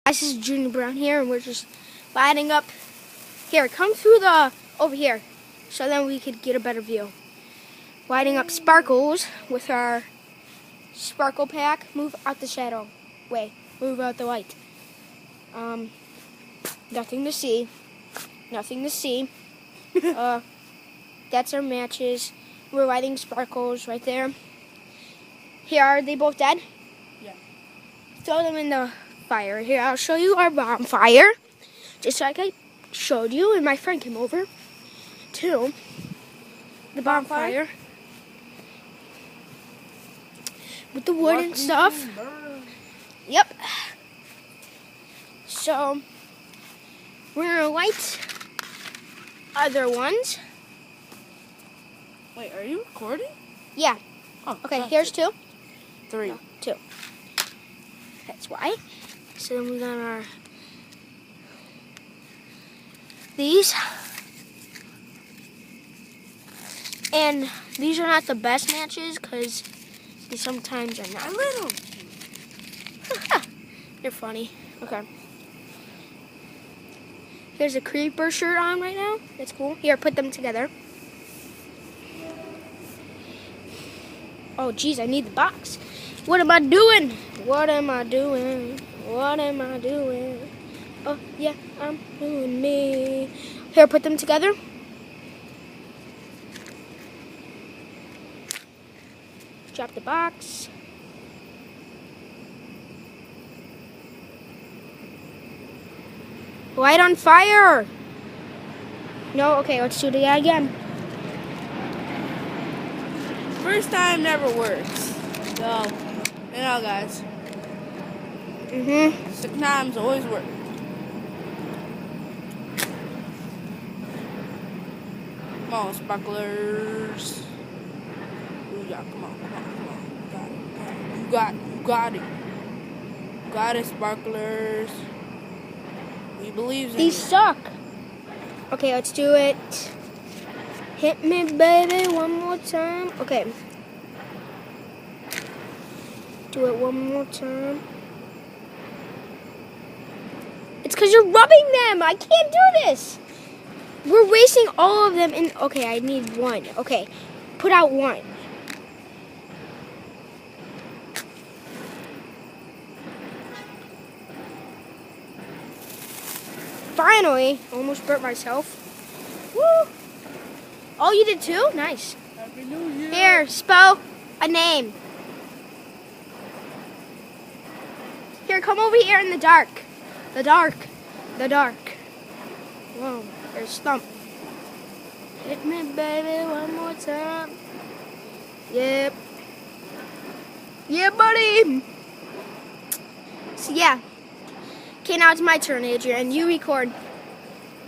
This is Junior Brown here, and we're just lighting up. Here, come through over here, so then we could get a better view. Lighting up sparkles with our sparkle pack. Move out the shadow. Wait, move out the light. Nothing to see. Nothing to see. That's our matches. We're lighting sparkles right there. Here, are they both dead? Yeah. Throw them in the fire. Here, I'll show you our bonfire. Just like I showed you, and my friend came over to the bonfire with the wood and stuff. Yep. So we're gonna light other ones. Wait, are you recording? Yeah. Oh, Okay, here's 2. 3. No, 2. That's why. So then we got our these. And these are not the best matches because they sometimes are not. Little. They're funny. Okay. Here's a creeper shirt on right now. That's cool. Here, put them together. Oh, geez, I need the box. What am I doing? What am I doing? What am I doing? Oh, yeah, I'm doing me. Here, put them together. Drop the box. Light on fire. No, okay, let's do it again. First time never works. So, you know, guys. Second times always work. Come on, sparklers. Ooh, yeah, come on. You got it. You got it, sparklers. We believe in These suck. Okay, let's do it. Hit me, baby, one more time. Okay. Do it one more time. It's because you're rubbing them. I can't do this. We're wasting all of them in. Okay, I need 1. Okay, put out 1. Finally, almost burnt myself. Woo! Oh, you did too? Nice. Happy New Year. Here, spell a name. Here, come over here in the dark. The dark. Whoa, there's Stump. Hit me, baby, one more time. Yep. Yeah, buddy. So, yeah. Okay, now it's my turn, Adrian. You record.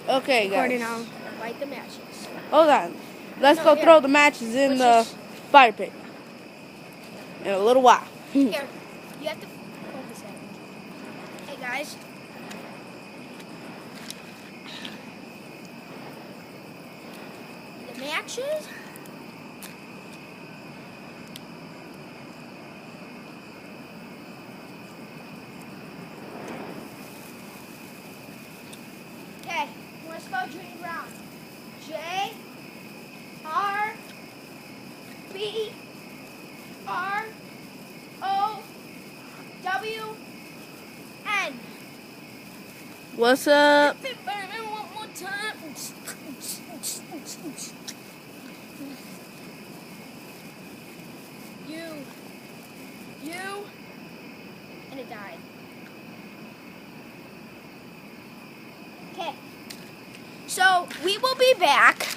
Okay, Record and guys. I'll light the matches. Hold on. Let's go here. throw the matches in the fire pit. In a little while. Here, you have to focus it. Hey, guys. The matches. Okay, you want to spell Junior Brown? JRBROWN. What's up? One more time. You, and it died. Okay. So we will be back